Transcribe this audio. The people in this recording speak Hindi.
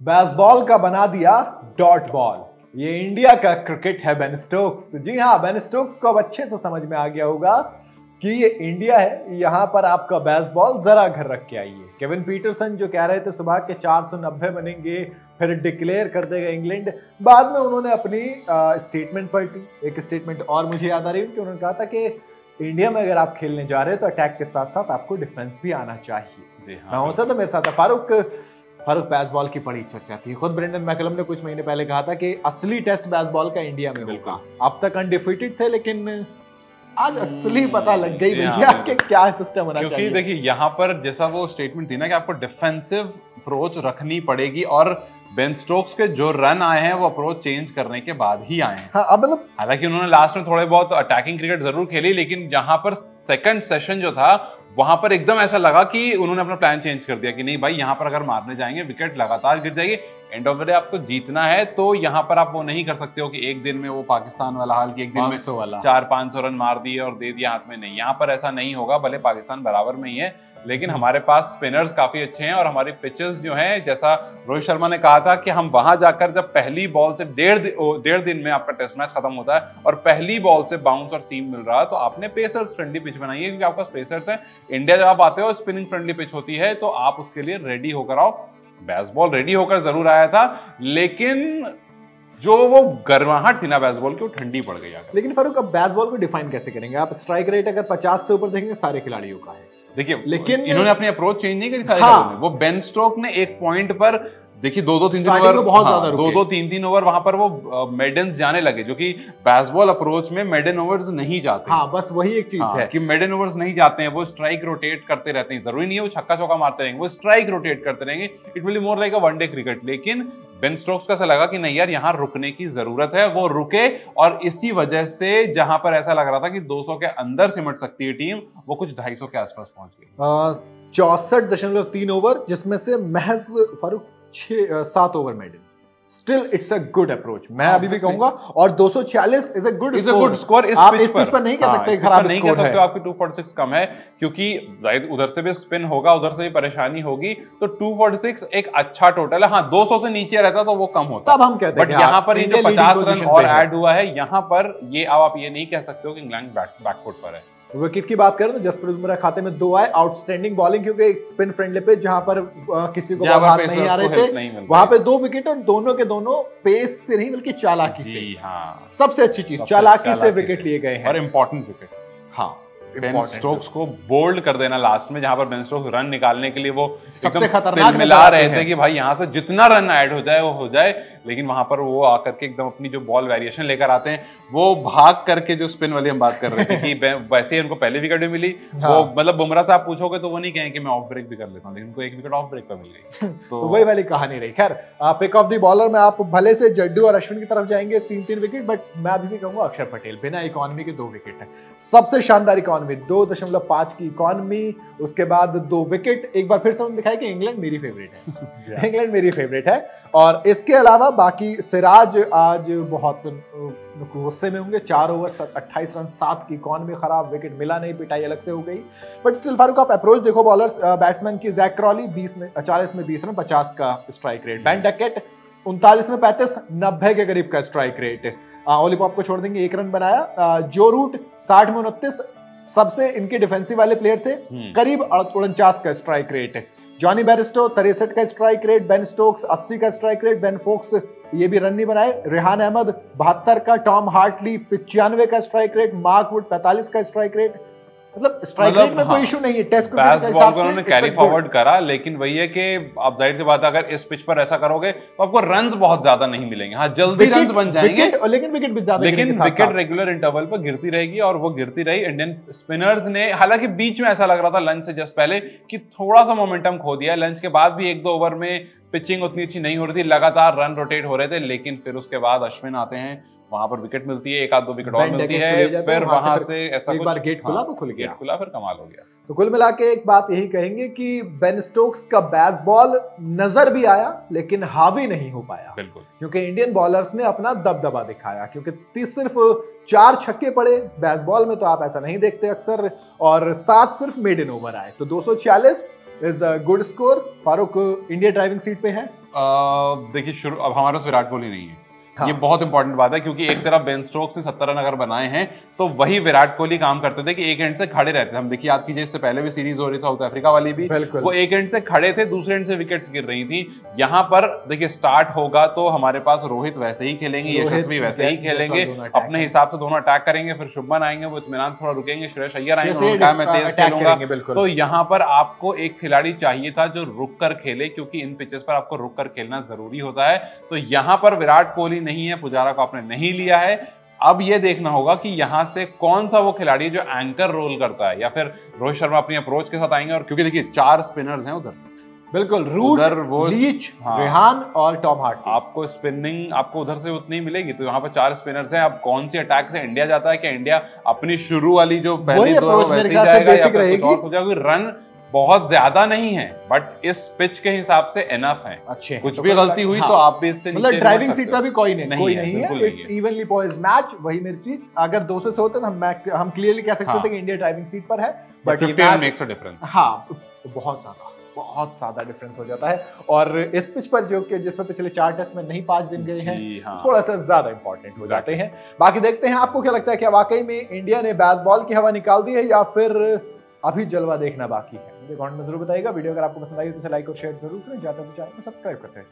बेसबॉल का बना दिया डॉट बॉल। ये इंडिया का क्रिकेट है बेन स्टोक्स। जी हाँ, बेन स्टोक्स को अब अच्छे से समझ में आ गया होगा कि ये इंडिया है, यहां पर आपका बेसबॉल जरा घर रख के आइए। केविन पीटरसन जो कह रहे थे सुबह के 490 बनेंगे, फिर डिक्लेयर कर देगा इंग्लैंड, बाद में उन्होंने अपनी स्टेटमेंट पलटी। एक स्टेटमेंट और मुझे याद आ रही है कि उन्होंने कहा था कि इंडिया में अगर आप खेलने जा रहे हो तो अटैक के साथ साथ आपको डिफेंस भी आना चाहिए। जी हाँ, मैं हो सकता मेरे साथ फारूक बेसबॉल की बड़ी चर्चा थी। खुद ब्रेंडन मैकलम ने कुछ महीने पहले कहा था कि असली टेस्ट बेसबॉल का इंडिया में होगा। अब तक अनडिफीटेड थे, लेकिन आज असली पता लग गई भैया कि क्या सिस्टम होना चाहिए। क्योंकि देखिए यहाँ पर जैसा वो स्टेटमेंट थी ना कि आपको डिफेंसिव अप्रोच रखनी पड़ेगी, और बेन स्टोक्स के जो रन आए हैं वो अप्रोच चेंज करने के बाद ही आए हैं। हाँ, अब मतलब हालांकि उन्होंने लास्ट में थोड़े बहुत अटैकिंग क्रिकेट जरूर खेली, लेकिन जहां पर सेकंड सेशन जो था वहां पर एकदम ऐसा लगा कि उन्होंने अपना प्लान चेंज कर दिया कि नहीं भाई, यहाँ पर अगर मारने जाएंगे विकेट लगातार गिर जाएगी, एंड ऑफ द डे आपको जीतना है। तो यहाँ पर आप वो नहीं कर सकते हो कि एक दिन में वो पाकिस्तान वाला हाल कि एक दिन में 400-500 रन मार दिए और दे दिया हाथ में। नहीं, यहाँ पर ऐसा नहीं होगा। भले पाकिस्तान बराबर में ही है, लेकिन हमारे पास स्पिनर्स काफी अच्छे हैं और हमारी पिचेस जो हैं, जैसा रोहित शर्मा ने कहा था कि हम वहां जाकर जब पहली बॉल से डेढ़ दिन में आपका टेस्ट मैच खत्म होता है और पहली बॉल से बाउंस और सीम मिल रहा है, तो आपने पेसर्स फ्रेंडली पिच बनाई है, क्योंकि आपका पेसर्स है। इंडिया जब आप आते हो स्पिनिंग फ्रेंडली पिच होती है, तो आप उसके लिए रेडी होकर आओ। बेसबॉल रेडी होकर जरूर आया था, लेकिन जो वो गर्माहट थी ना बेसबॉल की, वो ठंडी पड़ गई। लेकिन फारूक, अब बेसबॉल को डिफाइन कैसे करेंगे आप? स्ट्राइक रेट अगर 50 से ऊपर देखेंगे सारे खिलाड़ियों का है, देखिए, लेकिन इन्होंने अपनी अप्रोच चेंज नहीं करी। हाँ, वो बेन स्टोक ने एक पॉइंट पर देखिए 2-2-3 ओवर बहुत ज्यादा 2-2-3 ओवर वहां पर वो मेडन्स जाने लगे, जो कि बेसबॉल अप्रोच में मेडन ओवर्स नहीं जाते। हाँ, बस वही एक चीज है कि मेडन ओवर्स नहीं जाते हैं, वो स्ट्राइक रोटेट करते रहते हैं। जरूरी नहीं है वो छक्का चौका मारते रहेंगे, वो स्ट्राइक रोटेट करते रहेंगे। It will be more like a one day cricket. लेकिन बेन स्टोक्स का ऐसा लगा कि नहीं यार, यहाँ रुकने की जरूरत है। वो रुके, और इसी वजह से जहां पर ऐसा लग रहा था कि 200 के अंदर सिमट सकती है टीम, वो कुछ 250 के आसपास पहुंच गई। 64.3 ओवर, जिसमें से महज Farooq 7 over maiden. Still it's a good approach, मैं अभी भी कहूंगा। और 246 इज अ गुड स्कोर। आप इस पिच पर नहीं कह सकते खराब नहीं कह सकते, आपकी 246 कम है, क्योंकि उधर से भी स्पिन होगा, उधर से भी परेशानी होगी, तो 246 एक अच्छा टोटल है। हाँ, 200 से नीचे रहता तो वो कम होता, तब हम कहते हैं। बट यहाँ पर ये जो 50 रन और ऐड हुआ है यहाँ पर, ये अब आप ये नहीं कह सकते हो कि इंग्लैंड बैकफुट पर है। विकेट की बात करें तो जसप्रीत बुमराह खाते में 2 आए। आउटस्टैंडिंग बॉलिंग, क्योंकि एक स्पिन फ्रेंडली पे जहां पर किसी को हाथ नहीं आ रहे थे, वहां पे 2 विकेट, और दोनों के दोनों पेस से नहीं बल्कि चालाकी से। हाँ, सबसे अच्छी चीज चालाकी से विकेट लिए गए हैं, और इंपॉर्टेंट विकेट। हाँ, बेन स्टोक्स को बोल्ड कर देना लास्ट में, जहां पर बेन स्टोक्स रन निकालने के लिए वो सबसे खतरनाक मिला रहे थे कि भाई यहां से जितना रन ऐड हो जाए वो हो जाए, लेकिन वहां पर वो आकर के एकदम अपनी जो बॉल वेरिएशन लेकर आते हैं, वो भाग करके, जो स्पिन वाली हम बात कर रहे थे कि वैसे ही उनको पहली विकेट भी मिली। हाँ। वो मतलब बुमराह से आप पूछोगे तो वो नहीं कहें कि मैं ऑफ ब्रेक भी कर लेता हूँ, लेकिन उनको एक विकेट ऑफ ब्रेक पर मिल गई। तो वही वाली कहानी रही। खैर, पिक ऑफ द बॉलर में आप भले से जड्डू और अश्विन की तरफ जाएंगे 3-3 विकेट, बट मैं अभी भी कहूंगा अक्षर पटेल बिना इकोनॉमी के 2 विकेट है। सबसे शानदार इकोनॉमी, 2.5 की इकोनॉमी, उसके बाद 2 विकेट। एक बार फिर से उन्होंने दिखाया कि इंग्लैंड मेरी फेवरेट है। इंग्लैंड मेरी फेवरेट है। और इसके अलावा बाकी सिराज आज बहुत गुस्से में होंगे। 4 ओवर 28 रन, 7 की इकोनॉमी, खराब विकेट मिला नहीं, पिटाई अलग से हो गई। बट स्टिल फारूक, आप अप्रोच देखो बॉलर्स बैट्समैन की। जैक क्रॉली 40 में 20 रन, 50 का स्ट्राइक रेट। बेन डकेट 39 में 35, 90 के करीब का स्ट्राइक रेट। ओली पॉप को छोड़ देंगे, 1 रन बनाया। जो रूट 60 में 29, सबसे इनके डिफेंसिव वाले प्लेयर थे, करीब 49 का स्ट्राइक रेट। जॉनी बेरिस्टो 63 का स्ट्राइक रेट। बेन स्टोक्स 80 का स्ट्राइक रेट। बेन फोक्स ये भी रन नहीं बनाए। रेहान अहमद 72 का। टॉम हार्टली 95 का स्ट्राइक रेट। मार्क वुड 45 का स्ट्राइक रेट। मतलब स्ट्राइक रेट में कोई इशू नहीं है। टेस्ट क्रिकेट के हिसाब से उन्होंने कैरी फॉरवर्ड करा, लेकिन वही है कि आप जाहिर सी बात है, अगर इस पिच पर ऐसा करोगे तो आपको रन्स बहुत ज्यादा नहीं मिलेंगे। हाँ, जल्दी रन्स बन जाएंगे, लेकिन विकेट भी ज्यादा, लेकिन विकेट रेगुलर इंटरवल पर गिरती रहेगी, और वो गिरती रही। इंडियन स्पिनर्स ने, हालांकि बीच में ऐसा लग रहा था लंच से जस्ट पहले कि थोड़ा सा मोमेंटम खो दिया। लंच के बाद भी 1-2 ओवर में पिचिंग उतनी अच्छी नहीं हो रही थी, लगातार रन रोटेट हो रहे थे, लेकिन फिर उसके बाद अश्विन आते हैं, वहां पर विकेट मिलती है, 1-2 विकेट और मिलती है, फिर वहां से ऐसा एक बार गेट खुला तो खुल गया, फिर कमाल हो गया। तो कुल मिला के एक बात यही कहेंगे कि बेन स्टोक्स का बेसबॉल नजर भी आया, लेकिन हावी नहीं हो पाया। बिल्कुल, क्योंकि इंडियन बॉलर्स ने अपना दबदबा दिखाया, क्योंकि सिर्फ 4 छक्के पड़े। बेसबॉल में तो आप ऐसा नहीं देखते अक्सर, और 7 सिर्फ मेडन ओवर आए। तो 246 is a good score. Farooq India driving seat पे है। देखिए शुरू अब हमारे पास विराट कोहली नहीं है। हाँ। ये बहुत इंपॉर्टेंट बात है क्योंकि एक तरफ बेन स्टोक्स ने 70 रन अगर बनाए हैं तो वही विराट कोहली काम करते थे कि एक एंड से खड़े रहते थे। हम देखिए याद कीजिए इससे पहले भी सीरीज हो रही साउथ अफ्रीका वाली भी, वो एक एंड से खड़े थे, दूसरे एंड से विकेट्स गिर रही थी। यहाँ पर देखिए स्टार्ट होगा तो हमारे पास रोहित वैसे ही खेलेंगे, यशस्वी वैसे ही खेलेंगे, अपने हिसाब से दोनों अटैक करेंगे, फिर शुभमन आएंगे, वो इत्मीनान थोड़ा रुकेंगे, श्रेयस अय्यर आएंगे, मैं तेज खेलूंगा। तो यहाँ पर आपको एक खिलाड़ी चाहिए था जो रुक कर खेले, क्योंकि इन पिचेस पर आपको रुक कर खेलना जरूरी होता है। तो यहाँ पर विराट कोहली नहीं है, पुजारा को आपने नहीं लिया है। अब ये देखना होगा कि यहां से कौन सा वो खिलाड़ी जो एंकर रोल करता है, या फिर रोहित शर्मा अपनी अप्रोच के साथ आएंगे। और क्योंकि देखिए 4 स्पिनर्स हैं उधर, बिल्कुल, रूट, लीच, रेहान और टॉम हार्डी। आपको स्पिनिंग आपको उधर से उतनी मिलेगी, तो यहाँ पर 4 स्पिनर्स हैं। अब कौन सी अटैक से इंडिया जाता है, कि इंडिया अपनी शुरू वाली जो पहली दो वैसे ही जाएगा या फिर कुछ और हो जाएगा। रन बहुत ज्यादा नहीं है बट इस पिच के हिसाब से एनफ है। अच्छे कुछ भी गलती हुई तो आप भी इससे मतलब ड्राइविंग सीट पर भी कोई नहीं है। It's evenly poised match. वही मेरी चीज, अगर 200 से होते तो हम क्लियरली कह सकते थे कि इंडिया ड्राइविंग सीट पर है, बट 50 मेक्स अ डिफरेंस। हाँ, बहुत ज्यादा डिफरेंस हो जाता है। और इस पिच पर जो कि जिसमें पिछले 4 टेस्ट में नहीं 5 दिन गए हैं, थोड़ा सा ज्यादा इंपॉर्टेंट हो जाते हैं। बाकी देखते हैं, आपको क्या लगता है, क्या वाकई में इंडिया ने बेसबॉल की हवा निकाल दी है या फिर अभी जलवा देखना बाकी है? मुझे कमेंट में जरूर बताइएगा। वीडियो अगर आपको पसंद आई तो इसे लाइक और शेयर जरूर करें, ज्यादा तो चैनल को सब्सक्राइब करते हैं।